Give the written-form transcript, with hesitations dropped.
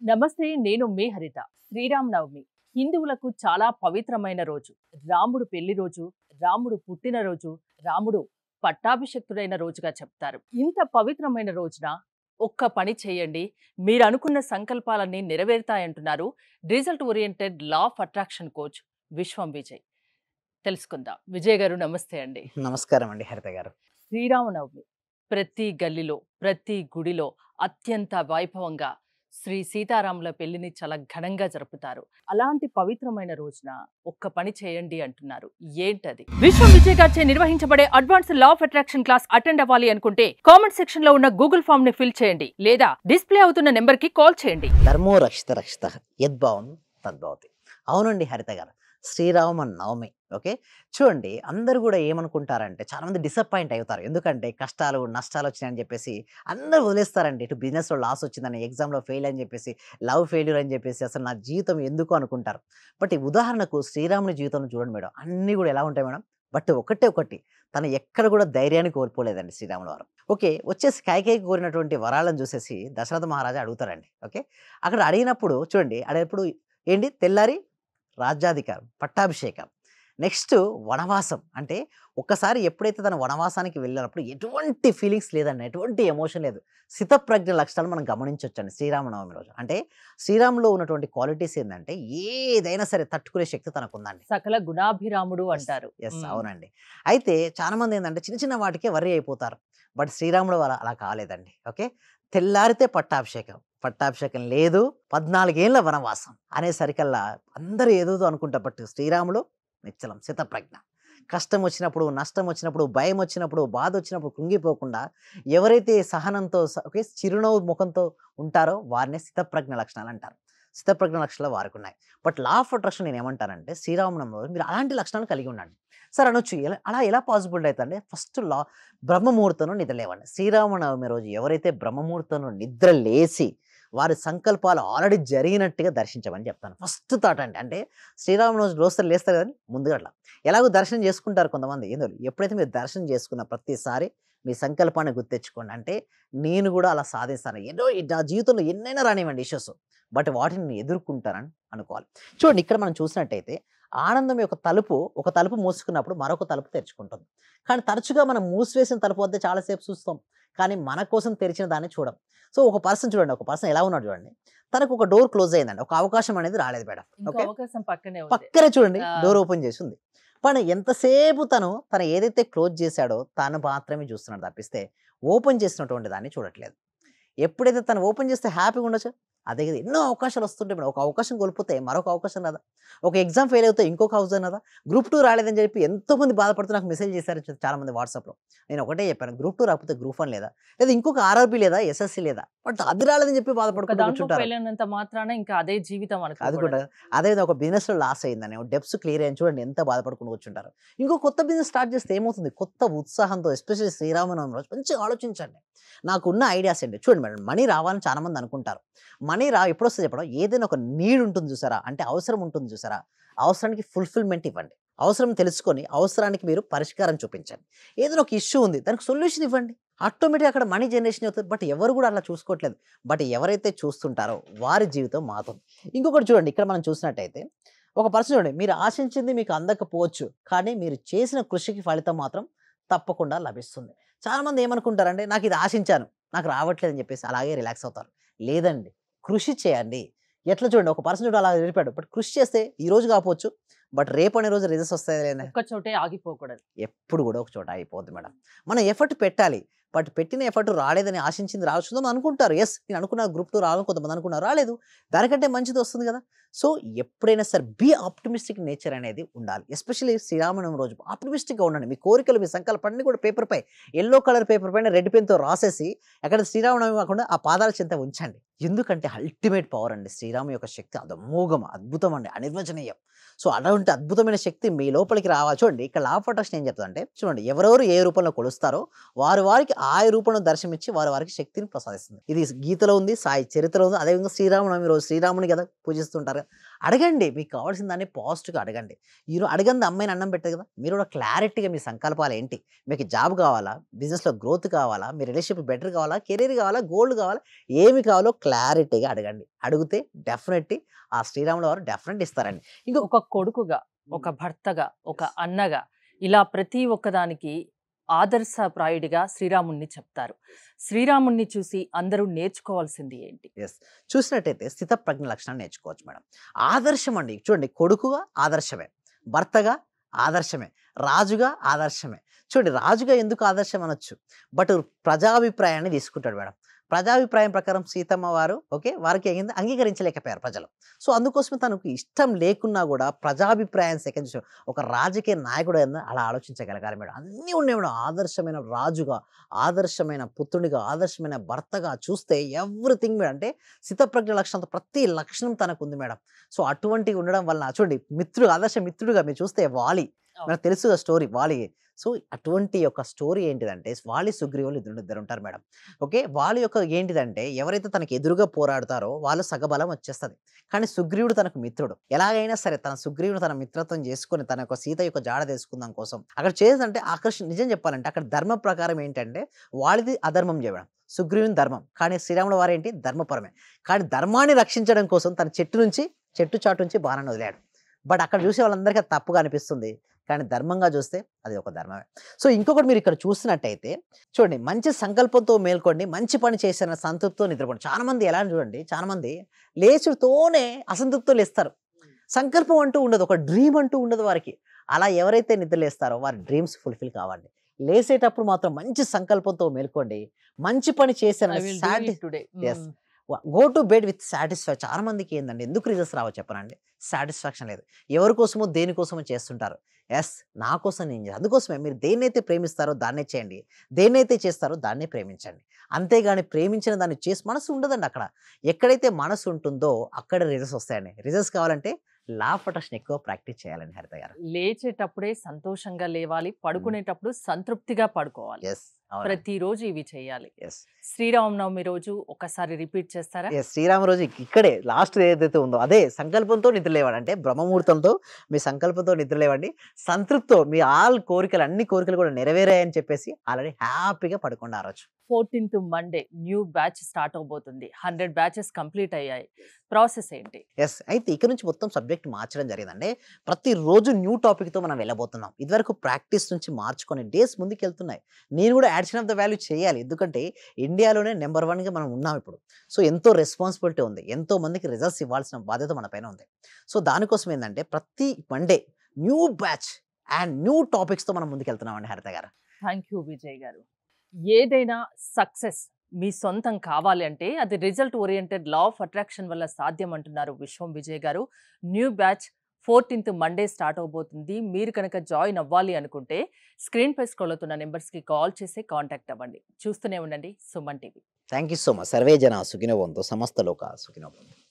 నమస్తే, నేను మీ హరిత. శ్రీరామనవమి హిందువులకు చాలా పవిత్రమైన రోజు. రాముడు పెళ్లి రోజు, రాముడు పుట్టినరోజు, రాముడు పట్టాభిషక్తుడైన రోజుగా చెప్తారు. ఇంత పవిత్రమైన రోజున ఒక్క పని చేయండి, మీరు అనుకున్న సంకల్పాలన్నీ నెరవేరుతాయంటున్నారు result oriented law of attraction coach Vishwam Vijay. తెలుసుకుందాం. విజయ్ గారు నమస్తే అండి. నమస్కారం అండి హరిత గారు. శ్రీరామనవమి ప్రతి గల్లీలో, ప్రతి గుడిలో అత్యంత వైభవంగా శ్రీ సీతారాముల పెళ్లిని చాలా ఘనంగా జరుపుతారు. అలాంటి పవిత్రమైన రోజున ఒక్క పని చేయండి అంటున్నారు. ఏంటది? విశ్వం విజయ్ గారిచే నిర్వహించబడే advance law of attraction class attend అవ్వాలి అనుకుంటే కామెంట్ సెక్షన్ లో ఉన్న గూగుల్ ఫామ్ ని ఫిల్ చేయండి, లేదా డిస్ప్లే అవుతున్న నెంబర్ కి కాల్ చేయండి. ధర్మో రక్షిత రక్షిత యద్భావం తద్భవతి. అవునండి హరిత గారు, శ్రీరామ నవమి. ఓకే, చూడండి, అందరూ కూడా ఏమనుకుంటారంటే చాలామంది డిసప్పాయింట్ అవుతారు. ఎందుకంటే కష్టాలు నష్టాలు వచ్చినాయని చెప్పేసి అందరూ వదిలేస్తారండి. ఇటు బిజినెస్లో లాస్ వచ్చిందని, ఎగ్జామ్లో ఫెయిల్ అని చెప్పేసి, లవ్ ఫెయిల్యూర్ అని చెప్పేసి అసలు నా జీవితం ఎందుకు అనుకుంటారు. బట్ ఈ ఉదాహరణకు శ్రీరాముని జీవితంలో చూడండి మేడం, అన్నీ కూడా ఎలా ఉంటాయి మేడం. బట్ ఒకటి తను ఎక్కడ కూడా ధైర్యాన్ని కోల్పోలేదండి శ్రీరాముల వారు. ఓకే, వచ్చేసి కైకేయికి కోరినటువంటి వరాలను చూసేసి దశరథ మహారాజా అడుగుతారండి. ఓకే, అక్కడ అడిగినప్పుడు చూడండి, అడిగినప్పుడు ఏంటి, తెల్లారి రాజ్యాధికారం, పట్టాభిషేకం, నెక్స్ట్ వనవాసం. అంటే ఒక్కసారి ఎప్పుడైతే తన వనవాసానికి వెళ్ళినప్పుడు ఎటువంటి ఫీలింగ్స్ లేదండి, ఎటువంటి ఎమోషన్ లేదు. స్థితప్రజ్ఞ లక్షణాలు మనం గమనించవచ్చండి శ్రీరామనవమి రోజు. అంటే శ్రీరాములో ఉన్నటువంటి క్వాలిటీస్ ఏంటంటే ఏదైనా సరే తట్టుకునే శక్తి తనకు ఉందండి. సకల గుణాభిరాముడు అంటారు. ఎస్, అవునండి. అయితే చాలా మంది ఏంటంటే చిన్న చిన్న వాటికే వర్రీ అయిపోతారు. బట్ శ్రీరాముడు అలా కాలేదండి. ఓకే, తెల్లారితే పట్టాభిషేకం లేదు, 14 ఏళ్ల వనవాసం అనేసరికల్లా అందరూ ఏదో అనుకుంటారు. బట్ శ్రీరాముడు నిశ్చలం, స్థితప్రజ్ఞ. కష్టం వచ్చినప్పుడు, నష్టం వచ్చినప్పుడు, భయం వచ్చినప్పుడు, బాధ వచ్చినప్పుడు కృంగిపోకుండా ఎవరైతే సహనంతో ఓకే చిరునవ్వు ముఖంతో ఉంటారో వారిని స్థితప్రజ్ఞ లక్షణాలు అంటారు. స్థితప్రజ్ఞ లక్షణాలు వారికి ఉన్నాయి. బట్ లా ఆఫ్ అట్రాక్షన్ నేను ఏమంటానంటే శ్రీరామనవమి రోజు మీరు అలాంటి లక్షణాలు కలిగి ఉండండి. సార్ అనొచ్చు, అలా ఎలా పాసిబుల్ అవుతుందంటే ఫస్ట్ బ్రహ్మముహూర్తంలో నిద్ర లేవండి. శ్రీరామనవమి రోజు ఎవరైతే బ్రహ్మముహూర్తంలో నిద్ర లేసి వారి సంకల్పాలు ఆల్రెడీ జరిగినట్టుగా దర్శించమని చెప్తాను. ఫస్ట్ థాట్ అండి. అంటే శ్రీరామనవమి రోజు లేస్తారు కానీ ముందుగా అట్లా ఎలాగో దర్శనం చేసుకుంటారు కొంతమంది. ఏందో ఎప్పుడైతే మీరు దర్శనం చేసుకున్న ప్రతిసారి మీ సంకల్పాన్ని గుర్తెచ్చుకోండి. అంటే నేను కూడా అలా సాధిస్తాను. ఎన్నో నా జీవితంలో ఎన్నైనా రానివ్వండి ఇష్యూస్, బట్ వాటిని నేను ఎదుర్కొంటానని అనుకోవాలి. చూడండి, ఇక్కడ మనం చూసినట్టయితే ఆనందం యొక్క ఒక తలుపు మూసుకున్నప్పుడు మరొక తలుపు తెరుచుకుంటుంది. కానీ తరచుగా మనం మూసివేసిన తలుపు వద్ద చాలాసేపు చూస్తాం, కానీ మన కోసం తెరిచిన దాన్ని చూడం. సో ఒక పర్సన్ ఎలా ఉన్నాడు చూడండి, తనకు ఒక డోర్ క్లోజ్ అయిందండి, ఒక అవకాశం అనేది రాలేదు మేడం. ఓకే, పక్కనే చూడండి డోర్ ఓపెన్ చేసి ఉంది. కానీ ఎంతసేపు తను ఏదైతే క్లోజ్ చేశాడో తను మాత్రమే చూస్తున్నాడు తప్పిస్తే ఓపెన్ చేసినటువంటి దాన్ని చూడట్లేదు. ఎప్పుడైతే తను ఓపెన్ చేస్తే హ్యాపీగా ఉండొచ్చు, అదే కదా ఎన్నో అవకాశాలు వస్తుంటాయి మేడం. ఒక అవకాశం కోల్పోతే మరొక అవకాశం కదా, ఒక ఎగ్జామ్ ఫెయిల్ అవుతే ఇంకొక అవకాశం కదా. గ్రూప్ 2 రాలేదని చెప్పి ఎంతోమంది బాధపడుతూ నాకు మెసేజ్ చేశారు చాలామంది వాట్సాప్లో. నేను ఒకటే చెప్పాను, గ్రూప్ 2 రాకపోతే గ్రూప్ 1 లేదా ఇంకొక ఆర్ఆర్బీ లేదా ఎస్ఎస్సి లేదా, బట్ అది రాలేదని చెప్పి బాధపడుకుంటూ మాత్రాన ఇంకా అదే జీవితం అది కూడా. అదే ఒక బిజినెస్లో లాస్ అయిందని, డెప్స్ క్లియర్ అయ్యి చూడండి ఎంత బాధపడుకుంటూ కూర్చుంటారు. ఇంకో కొత్త బిజినెస్ స్టార్ట్ చేస్తే ఏమవుతుంది, కొత్త ఉత్సాహంతో ఎస్పెషల్లీ శ్రీరామనవమి రోజు మంచిగా ఆలోచించండి. నాకున్న ఐడియాస్ ఏంటి చూడండి మేడం. మనీ రావాలని చాలా మంది అనుకుంటారు. మనీ ఎప్పుడు వస్తుంది చెప్పడం, ఏదైనా ఒక నీడ్ ఉంటుంది చూసారా, అంటే అవసరం ఉంటుంది చూసారా, అవసరానికి ఫుల్ఫిల్మెంట్ ఇవ్వండి. అవసరం తెలుసుకొని అవసరానికి మీరు పరిష్కారం చూపించండి. ఏదైనా ఒక ఇష్యూ ఉంది, దానికి సొల్యూషన్ ఇవ్వండి. ఆటోమేటిక్గా అక్కడ మనీ జనరేషన్ అవుతుంది. బట్ ఎవరు కూడా అలా చూసుకోవట్లేదు. బట్ ఎవరైతే చూస్తుంటారో వారి జీవితం మారుతుంది. ఇంకొకటి చూడండి, ఇక్కడ మనం చూసినట్టయితే ఒక పర్సన్ చూడండి, మీరు ఆశించింది మీకు అందకపోవచ్చు, కానీ మీరు చేసిన కృషికి ఫలితం మాత్రం తప్పకుండా లభిస్తుంది. చాలామంది ఏమనుకుంటారంటే నాకు ఇది ఆశించాను, నాకు రావట్లేదని చెప్పేసి అలాగే రిలాక్స్ అవుతారు. లేదండి, కృషి చేయండి. ఎట్లా చూడండి, ఒక పర్సన్ చూడ అలా వెళ్ళిపోయాడు, బట్ కృషి చేస్తే ఈ రోజు కాకపోవచ్చు, బట్ రేపు అనే రోజు రిజల్ట్స్ వస్తాయి. ఒక చోటే ఆగిపోకూడదు, ఎప్పుడు కూడా ఒక చోట అయిపోద్ది మేడం. మనం ఎఫర్ట్ పెట్టాలి, బట్ పెట్టిన ఎఫర్ట్ రాలేదని ఆశించింది రావచ్చుందని అనుకుంటారు. ఎస్, నేను అనుకున్న గ్రూప్ 2 రావాలని కొంతమంది అనుకున్నారు, రాలేదు, దానికంటే మంచిది వస్తుంది కదా. సో ఎప్పుడైనా సరే బీ ఆప్టిమిస్టిక్ నేచర్ అనేది ఉండాలి. ఎస్పెషల్లీ శ్రీరామనవమి రోజు ఆప్టిమిస్టిక్గా ఉండండి. మీ కోరికలు, మీ సంకల్పాన్ని కూడా పేపర్ పై, ఎల్లో కలర్ పేపర్ పైన రెడ్ పెన్తో రాసేసి అక్కడ శ్రీరామనవమి కాకుండా ఆ పాదాల చెంత ఉంచండి. ఎందుకంటే అల్టిమేట్ పవర్ అండి, శ్రీరామ యొక్క శక్తి అమోఘం, అద్భుతం అండి, అనిర్వచనీయం. సో అలాంటి అద్భుతమైన శక్తి మీ లోపలికి రావాలి. చూడండి, ఇక్కడ లా ఆఫ్ అట్రాక్షన్ ఏం చెప్తా అంటే చూడండి, ఎవరెవరు ఏ రూపంలో కొలుస్తారో వారికి ఆ రూపంలో దర్శనమిచ్చి వారికి శక్తిని ప్రసాదిస్తుంది. ఇది గీతలో ఉంది, సాయి చరిత్రలో ఉంది. అదేవిధంగా శ్రీరామనవమి రోజు శ్రీరాముని కదా పూజిస్తుంటారు. అడగండి, మీకు కావాల్సిన దాన్ని పాజిటివ్గా అడగండి. మీరు అడగంది అమ్మాయిని అన్నం పెట్టదు కదా. మీరు కూడా క్లారిటీగా మీ సంకల్పాలు ఏంటి, మీకు జాబ్ కావాలా, బిజినెస్లో గ్రోత్ కావాలా, మీ రిలేషన్షిప్ బెటర్ కావాలా, కెరీర్ కావాలా, గోల్డ్ కావాలా, ఏమి కావాలో క్లారిటీగా అడగండి. అడిగితే డెఫినెట్లీ ఆ శ్రీరాముల వారు డెఫినెట్ ఇస్తారండి. ఒక కొడుకుగా, ఒక భర్తగా, ఒక అన్నగా ఇలా ప్రతి ఒక్కదానికి ఆదర్శప్రాయుడిగా శ్రీరాముడిని చెప్తారు. శ్రీరాముడిని చూసి అందరూ నేర్చుకోవాల్సింది ఏంటి? యెస్. చూసినట్టయితే స్థితప్రజ్ఞ లక్షణాలు నేర్చుకోవచ్చు మేడం. ఆదర్శం అండి. చూడండి కొడుకుగా ఆదర్శమే, భర్తగా ఆదర్శమే, రాజుగా ఆదర్శమే. చూడండి రాజుగా ఎందుకు ఆదర్శం అనొచ్చు. బట్ ప్రజాభిప్రాయాన్ని తీసుకుంటాడు మేడం. ప్రజాభిప్రాయం ప్రకారం సీతమ్మ వారు ఓకే వారికి ఏంది అంగీకరించలేకపోయారు ప్రజలు. సో అందుకోసమే తనకు ఇష్టం లేకున్నా కూడా ప్రజాభిప్రాయం సెకండ్ ఒక రాజకీయ నాయకుడు అలా ఆలోచించగలగాలి మేడం. అన్నీ ఉన్నాయి మేడం. ఆదర్శమైన రాజుగా, ఆదర్శమైన పుత్రునిగా, ఆదర్శమైన భర్తగా చూస్తే ఎవ్రీథింగ్ మేడం. అంటే స్థితప్రజ్ఞ లక్షణంతో ప్రతి లక్షణం తనకు ఉంది మేడం. సో అటువంటివి ఉండడం వలన చూడండి మిత్రుడు, ఆదర్శ మిత్రుడుగా మీరు చూస్తే వాలి మనకు తెలుసు స్టోరీ వాలి. సో అటువంటి యొక్క స్టోరీ ఏంటిదంటే వాలి సుగ్రీవులు ఇద్దరు ఉంటారు మేడం. ఓకే వాలి యొక్క ఏంటిదంటే ఎవరైతే తనకి ఎదురుగా పోరాడతారో వాళ్ళు సగబలం వచ్చేస్తుంది. కానీ సుగ్రీవుడు తనకు మిత్రుడు. ఎలాగైనా సరే తన సుగ్రీవుడు తన మిత్రత్వం చేసుకొని తన యొక్క సీత యొక్క జాడ తీసుకుందాం కోసం అక్కడ చేదంటే ఆకర్షణ. నిజం చెప్పాలంటే అక్కడ ధర్మ ప్రకారం ఏంటంటే వాడిది అధర్మం చేయడం, సుగ్రీవుని ధర్మం. కానీ శ్రీరాముల వారు ఏంటి ధర్మపరమే. కానీ ధర్మాన్ని రక్షించడం కోసం తన చెట్టు చాటు నుంచి బాణాన్ని వదిలాడు. బట్ అక్కడ చూసే వాళ్ళందరికీ అది తప్పుగా అనిపిస్తుంది. కానీ ధర్మంగా చూస్తే అది ఒక ధర్మమే. సో ఇంకొకటి మీరు ఇక్కడ చూసినట్టయితే చూడండి మంచి సంకల్పంతో మేల్కోండి, మంచి పని చేసిన సంతృప్తితో నిద్రపోండి. చాలా మంది ఎలా చూడండి, చాలా మంది లేచుతోనే అసంతృప్తితో లేస్తారు. సంకల్పం అంటూ ఉండదు, ఒక డ్రీమ్ అంటూ ఉండదు వారికి. అలా ఎవరైతే నిద్రలేస్తారో వారి డ్రీమ్స్ ఫుల్ఫిల్ కావండి. లేసేటప్పుడు మాత్రం మంచి సంకల్పంతో మేల్కోండి, మంచి పని చేసిన go to bed with satisfy. చాలా మందికి ఏందండి ఎందుకు రిజల్ట్స్ రావో చెప్పనండి, సాటిస్ఫాక్షన్ లేదు. ఎవరి కోసమో దేనికోసమో చేస్తుంటారు. ఎస్ నా కోసం నేను అందుకోసమే మీరు దేన్నైతే ప్రేమిస్తారో దాన్నే చేయండి, దేన్నైతే చేస్తారో దాన్నే ప్రేమించండి. అంతేగాని ప్రేమించిన దాన్ని చేసి మనసు ఉండదండి. అక్కడ ఎక్కడైతే మనసు ఉంటుందో అక్కడ రిజల్ట్స్ వస్తాయండి. రిజల్ట్స్ కావాలంటే లా ఆఫ్ అట్రాక్షన్ ఎక్కువ ప్రాక్టీస్ చేయాలండి హరిత గారు. లేచేటప్పుడే సంతోషంగా లేవాలి, పడుకునేటప్పుడు సంతృప్తిగా పడుకోవాలి. ఎస్ ప్రతిరోజు ఇవి చేయాలి. ఎస్ శ్రీరామనవమి రోజు ఒకసారి రిపీట్ చేస్తారా? శ్రీరామ రోజు ఇక్కడే లాస్ట్ ఏదైతే ఉందో అదే సంకల్పంతో నిద్రలేవండి. అంటే బ్రహ్మముహూర్తంతో మీ సంకల్పంతో నిద్రలేవండి. సంతృప్తితో మీ కోరికలు అన్ని కోరికలు కూడా నెరవేరాయని చెప్పేసి ఆల్రెడీ హ్యాపీగా పడుకోండి ఆ రోజు. 14th Monday new batch start అవబోతుంది. 100 బ్యాచెస్ కంప్లీట్ అయ్యాయి. ప్రాసెస్ ఏంటి? ఎస్ అయితే ఇక్కడ నుంచి మొత్తం సబ్జెక్ట్ మార్చడం జరిగిందండి. ప్రతిరోజు న్యూ టాపిక్తో మనం వెళ్ళబోతున్నాం. ఇదివరకు ప్రాక్టీస్ నుంచి మార్చుకొని డేస్ ముందుకు వెళ్తున్నాయి. నేను కూడా యాడిషన్ ఆఫ్ ద వాల్యూ చేయాలి. ఎందుకంటే ఇండియాలోనే నెంబర్ 1గా మనం ఉన్నాం ఇప్పుడు. సో ఎంతో రెస్పాన్సిబిలిటీ ఉంది, ఎంతో మందికి రిజల్ట్స్ ఇవ్వాల్సిన బాధ్యత మన పైన ఉంది. సో దానికోసం ఏంటంటే ప్రతి Monday new batch and new టాపిక్స్తో మనం ముందుకు వెళ్తున్నామండి హరిత గారు. థ్యాంక్ యూ విజయ్ గారు. ఏదైనా సక్సెస్ మీ సొంతం కావాలి అంటే అది result oriented law of attraction వల్ల సాధ్యం అంటున్నారు విశ్వం విజయ్ గారు. New batch 14th Monday start అవబోతుంది. మీరు కనుక జాయిన్ అవ్వాలి అనుకుంటే స్క్రీన్ పై స్క్రోల్ అవుతున్న నెంబర్స్కి కాల్ చేసి కాంటాక్ట్ అవ్వండి. చూస్తూనే ఉండండి Suman TV. Thank you so much. Survey జన సుఖినో భవంతు, సమస్త లోక సుఖినో భవంతు.